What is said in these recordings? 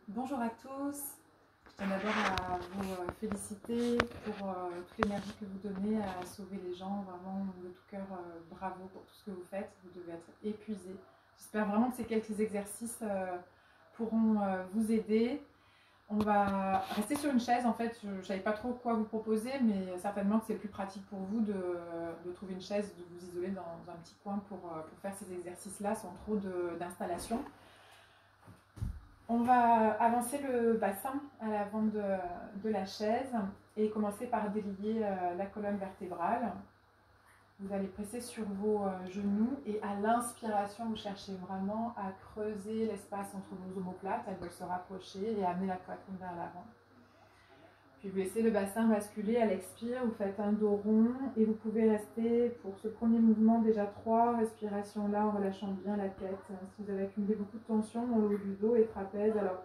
Bonjour à tous, je tiens d'abord à vous féliciter pour toute l'énergie que vous donnez à sauver les gens, vraiment de tout cœur, bravo pour tout ce que vous faites, vous devez être épuisés. J'espère vraiment que ces quelques exercices pourront vous aider. On va rester sur une chaise, en fait, je ne savais pas trop quoi vous proposer, mais certainement que c'est plus pratique pour vous de trouver une chaise, de vous isoler dans un petit coin pour faire ces exercices-là sans trop d'installation. On va avancer le bassin à l'avant de la chaise et commencer par délier la colonne vertébrale. Vous allez presser sur vos genoux et à l'inspiration, vous cherchez vraiment à creuser l'espace entre vos omoplates. Elles veulent se rapprocher et amener la poitrine vers l'avant. Puis vous laissez le bassin basculer à l'expire, vous faites un dos rond et vous pouvez rester pour ce premier mouvement déjà 3 respirations là en relâchant bien la tête. Si vous avez accumulé beaucoup de tension dans le haut du dos et trapèze, alors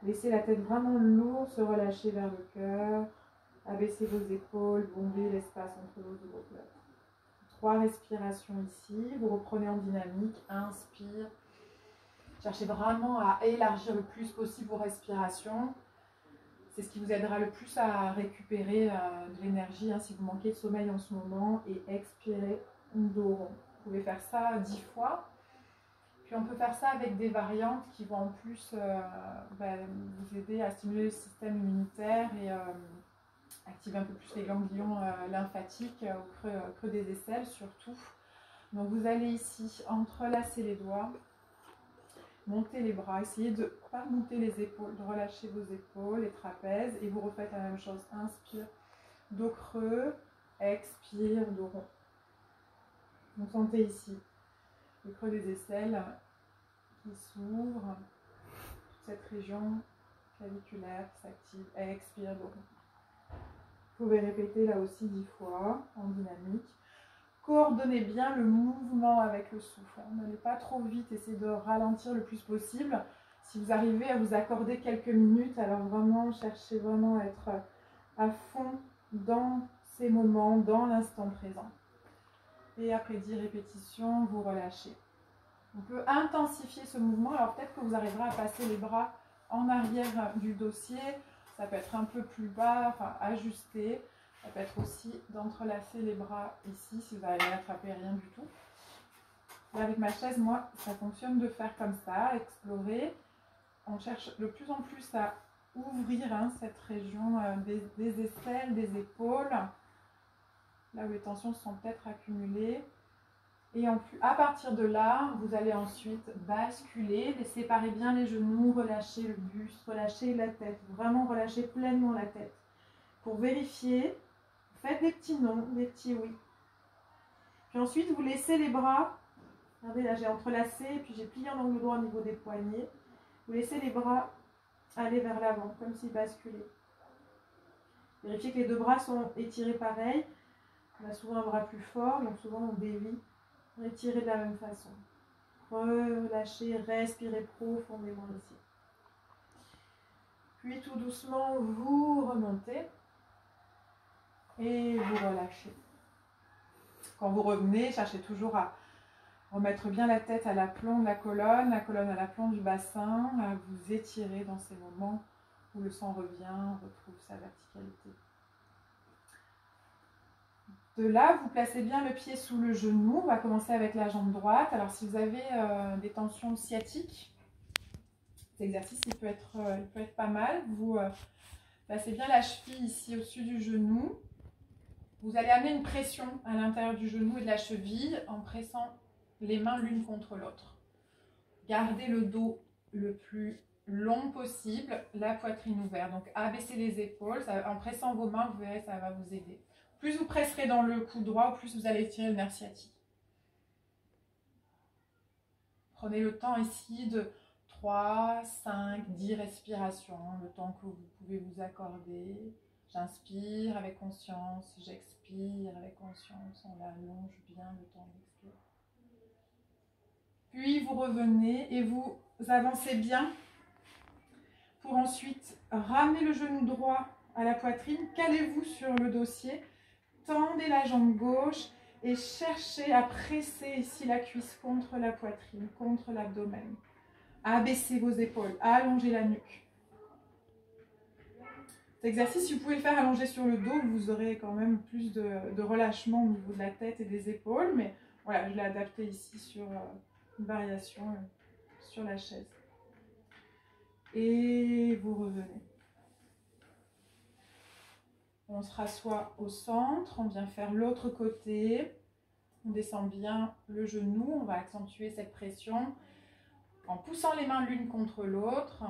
laissez la tête vraiment lourde se relâcher vers le cœur, abaissez vos épaules, bombez l'espace entre vos omoplates. 3 respirations ici, vous reprenez en dynamique, inspire. Cherchez vraiment à élargir le plus possible vos respirations. C'est ce qui vous aidera le plus à récupérer de l'énergie si vous manquez de sommeil en ce moment. Et expirez, dos rond. Vous pouvez faire ça 10 fois. Puis on peut faire ça avec des variantes qui vont en plus vous aider à stimuler le système immunitaire et activer un peu plus les ganglions lymphatiques au creux des aisselles surtout. Donc vous allez ici entrelacer les doigts. Montez les bras, essayez de ne pas monter les épaules, de relâcher vos épaules, les trapèzes et vous refaites la même chose. Inspire, dos creux, expire, dos rond. Donc sentez ici le creux des aisselles qui s'ouvre, toute cette région claviculaire qui s'active, expire, dos rond. Vous pouvez répéter là aussi 10 fois en dynamique. Coordonnez bien le mouvement avec le souffle. N'allez pas trop vite, essayez de ralentir le plus possible. Si vous arrivez à vous accorder quelques minutes, alors vraiment, cherchez vraiment à être à fond dans ces moments, dans l'instant présent. Et après 10 répétitions, vous relâchez. On peut intensifier ce mouvement. Alors peut-être que vous arriverez à passer les bras en arrière du dossier. Ça peut être un peu plus bas, enfin ajusté. Ça peut être aussi d'entrelacer les bras ici si vous n'arrivez à attraper rien du tout. Là, avec ma chaise, moi, ça fonctionne de faire comme ça, explorer. On cherche de plus en plus à ouvrir cette région des aisselles, des épaules, là où les tensions sont peut-être accumulées. Et à partir de là, vous allez ensuite basculer, séparer bien les genoux, relâcher le buste, relâcher la tête, vraiment relâcher pleinement la tête. Pour vérifier, faites des petits non, des petits oui. Puis ensuite, vous laissez les bras. Regardez, là, j'ai entrelacé, puis j'ai plié en angle droit au niveau des poignets. Vous laissez les bras aller vers l'avant, comme s'ils basculaient. Vérifiez que les deux bras sont étirés pareil. On a souvent un bras plus fort, donc souvent on dévie. Étirez de la même façon. Relâchez, respirez profondément ici. Puis tout doucement, vous remontez. Et vous relâchez. Quand vous revenez, cherchez toujours à remettre bien la tête à l'aplomb de la colonne à l'aplomb du bassin, à vous étirer dans ces moments où le sang revient, retrouve sa verticalité. De là, vous placez bien le pied sous le genou. On va commencer avec la jambe droite. Alors si vous avez des tensions sciatiques, cet exercice il peut être pas mal. Vous placez bien la cheville ici au-dessus du genou. Vous allez amener une pression à l'intérieur du genou et de la cheville en pressant les mains l'une contre l'autre. Gardez le dos le plus long possible, la poitrine ouverte. Donc abaissez les épaules, en pressant vos mains, vous verrez, ça va vous aider. Plus vous presserez dans le cou droit, plus vous allez tirer le nerf sciatique. Prenez le temps ici de 3, 5, 10 respirations, le temps que vous pouvez vous accorder. J'inspire avec conscience, j'expire avec conscience, on allonge bien le temps d'expirer. Puis vous revenez et vous avancez bien pour ensuite ramener le genou droit à la poitrine, calez-vous sur le dossier, tendez la jambe gauche et cherchez à presser ici la cuisse contre la poitrine, contre l'abdomen. Abaissez vos épaules, allongez la nuque. Cet exercice, si vous pouvez le faire allongé sur le dos, vous aurez quand même plus de relâchement au niveau de la tête et des épaules. Mais voilà, je l'ai adapté ici sur une variation sur la chaise. Et vous revenez. On se rassoit au centre, on vient faire l'autre côté. On descend bien le genou, on va accentuer cette pression en poussant les mains l'une contre l'autre.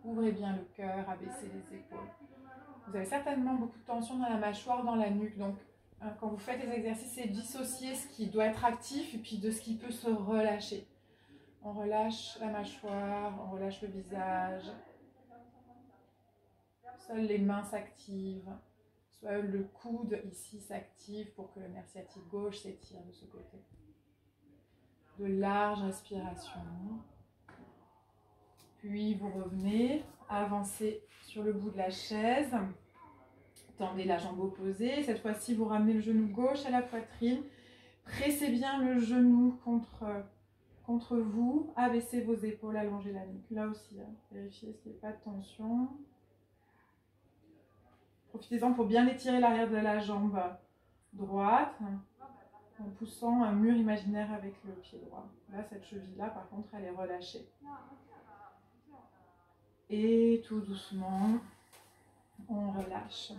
Ouvrez bien le cœur, abaissez les épaules. Vous avez certainement beaucoup de tension dans la mâchoire, dans la nuque. Donc, quand vous faites les exercices, c'est dissocier ce qui doit être actif et puis de ce qui peut se relâcher. On relâche la mâchoire, on relâche le visage. Seules les mains s'activent. Seul le coude ici s'active pour que le nerf sciatique gauche s'étire de ce côté. De larges respirations. Puis vous revenez, avancez sur le bout de la chaise. Tendez la jambe opposée. Cette fois-ci, vous ramenez le genou gauche à la poitrine. Pressez bien le genou contre vous. Abaissez vos épaules, allongez la nuque. Là aussi, vérifiez qu'il n'y ait pas de tension. Profitez-en pour bien étirer l'arrière de la jambe droite en poussant un mur imaginaire avec le pied droit. Là, cette cheville-là, par contre, elle est relâchée. Et tout doucement, on relâche.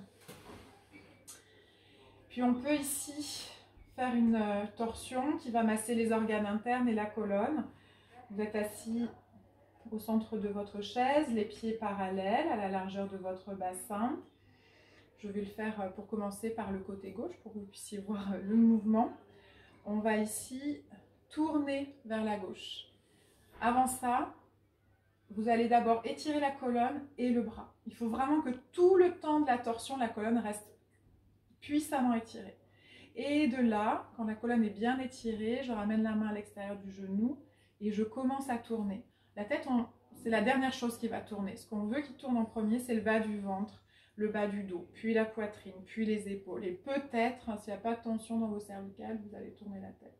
Puis on peut ici faire une torsion qui va masser les organes internes et la colonne. Vous êtes assis au centre de votre chaise, les pieds parallèles à la largeur de votre bassin. Je vais le faire pour commencer par le côté gauche pour que vous puissiez voir le mouvement. On va ici tourner vers la gauche. Avant ça, vous allez d'abord étirer la colonne et le bras. Il faut vraiment que tout le temps de la torsion, la colonne reste puissamment étirée. Et de là, quand la colonne est bien étirée, je ramène la main à l'extérieur du genou et je commence à tourner. La tête, c'est la dernière chose qui va tourner. Ce qu'on veut qui tourne en premier, c'est le bas du ventre, le bas du dos, puis la poitrine, puis les épaules. Et peut-être, s'il n'y a pas de tension dans vos cervicales, vous allez tourner la tête.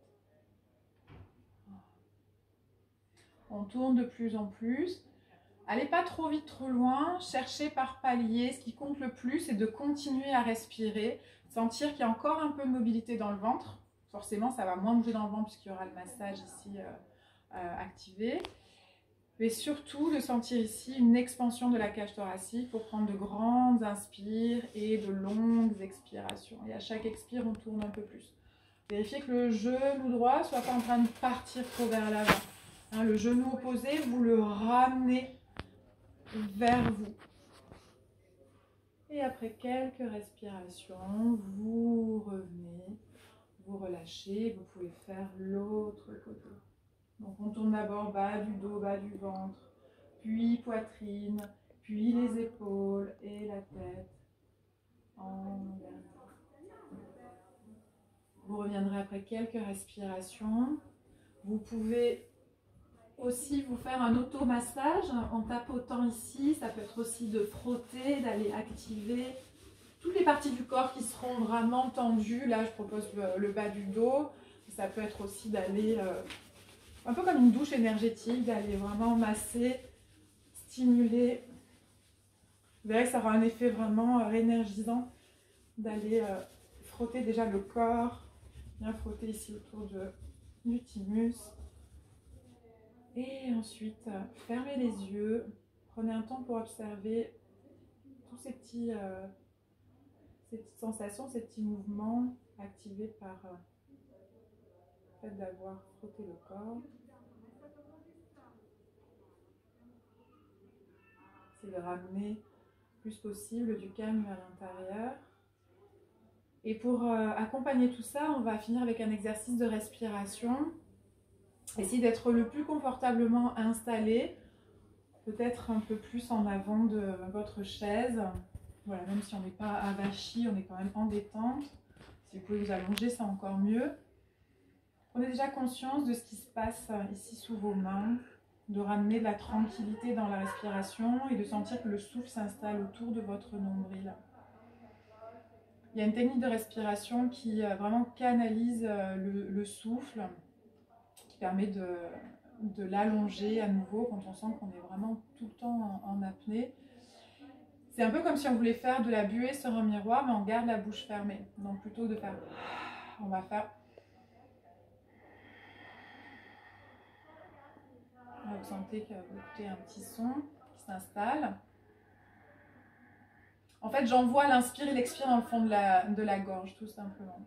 On tourne de plus en plus. Allez pas trop vite, trop loin. Cherchez par palier. Ce qui compte le plus, c'est de continuer à respirer. Sentir qu'il y a encore un peu de mobilité dans le ventre. Forcément, ça va moins bouger dans le ventre puisqu'il y aura le massage ici activé. Mais surtout, de sentir ici une expansion de la cage thoracique pour prendre de grandes inspires et de longues expirations. Et à chaque expire, on tourne un peu plus. Vérifiez que le genou droit ne soit pas en train de partir trop vers l'avant. Hein, le genou opposé, vous le ramenez vers vous. Et après quelques respirations, vous revenez, vous relâchez, vous pouvez faire l'autre côté. Donc on tourne d'abord bas du dos, bas du ventre, puis poitrine, puis les épaules et la tête en dernier. Vous reviendrez après quelques respirations. Vous pouvez aussi vous faire un automassage en tapotant ici. Ça peut être aussi de frotter, d'aller activer toutes les parties du corps qui seront vraiment tendues. Là, je propose le bas du dos. Ça peut être aussi d'aller, un peu comme une douche énergétique, d'aller vraiment masser, stimuler. Vous verrez que ça aura un effet vraiment énergisant d'aller frotter déjà le corps, bien frotter ici autour du thymus. Et ensuite, fermez les yeux, prenez un temps pour observer tous ces petites sensations, ces petits mouvements activés par le fait d'avoir frotté le corps. C'est de ramener le plus possible du calme à l'intérieur. Et pour accompagner tout ça, on va finir avec un exercice de respiration. Essayez d'être le plus confortablement installé, peut-être un peu plus en avant de votre chaise. Voilà, même si on n'est pas avachi, on est quand même en détente. Si vous pouvez vous allonger, c'est encore mieux. Prenez déjà conscience de ce qui se passe ici sous vos mains, de ramener de la tranquillité dans la respiration et de sentir que le souffle s'installe autour de votre nombril. Il y a une technique de respiration qui vraiment canalise le souffle, qui permet de l'allonger à nouveau quand on sent qu'on est vraiment tout le temps en apnée. C'est un peu comme si on voulait faire de la buée sur un miroir, mais on garde la bouche fermée. Donc plutôt de faire... On va faire... Là, vous sentez que vous écoutez un petit son qui s'installe. En fait, j'envoie l'inspire et l'expire dans le fond de la gorge, tout simplement.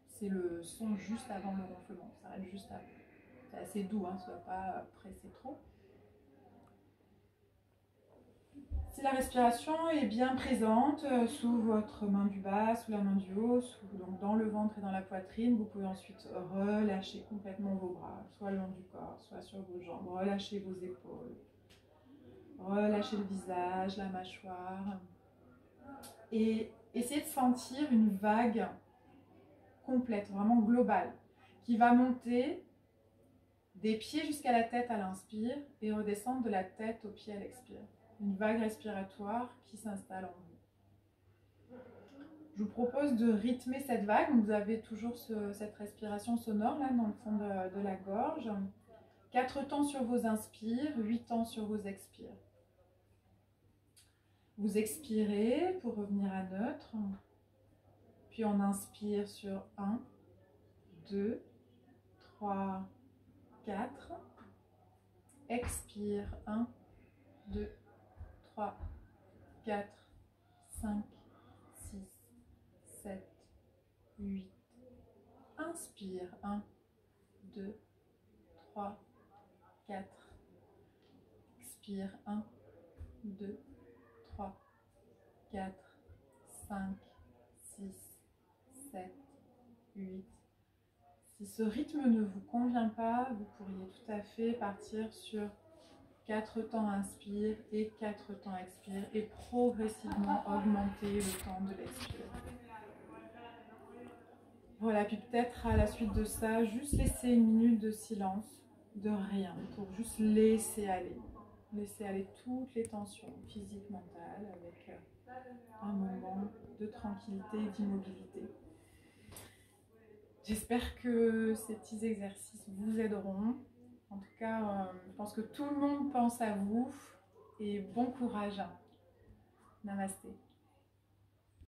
C'est le son juste avant le ronflement. Ça arrête juste avant. C'est assez doux, hein, ça ne va pas presser trop. Si la respiration est bien présente sous votre main du bas, sous la main du haut, donc dans le ventre et dans la poitrine, vous pouvez ensuite relâcher complètement vos bras, soit le long du corps, soit sur vos jambes. Relâchez vos épaules, relâchez le visage, la mâchoire. Et essayez de sentir une vague complète, vraiment globale, qui va monter des pieds jusqu'à la tête à l'inspire et redescendre de la tête aux pieds à l'expire. Une vague respiratoire qui s'installe en vous. Je vous propose de rythmer cette vague. Vous avez toujours cette respiration sonore là dans le fond de la gorge. 4 temps sur vos inspires, 8 temps sur vos expires. Vous expirez pour revenir à neutre. Puis on inspire sur 1, 2, 3, 4. Expire 1, 2, 3, 4, 5, 6, 7, 8. Inspire 1, 2, 3, 4. Expire 1, 2, 3, 4, 5, 6, 7, 8. Si ce rythme ne vous convient pas, vous pourriez tout à fait partir sur 4 temps inspire et 4 temps expire et progressivement augmenter le temps de l'expire. Voilà, puis peut-être à la suite de ça, juste laisser une minute de silence, de rien, pour juste laisser aller toutes les tensions physiques, mentales, avec un moment de tranquillité et d'immobilité. J'espère que ces petits exercices vous aideront. En tout cas, je pense que tout le monde pense à vous et bon courage. Namasté.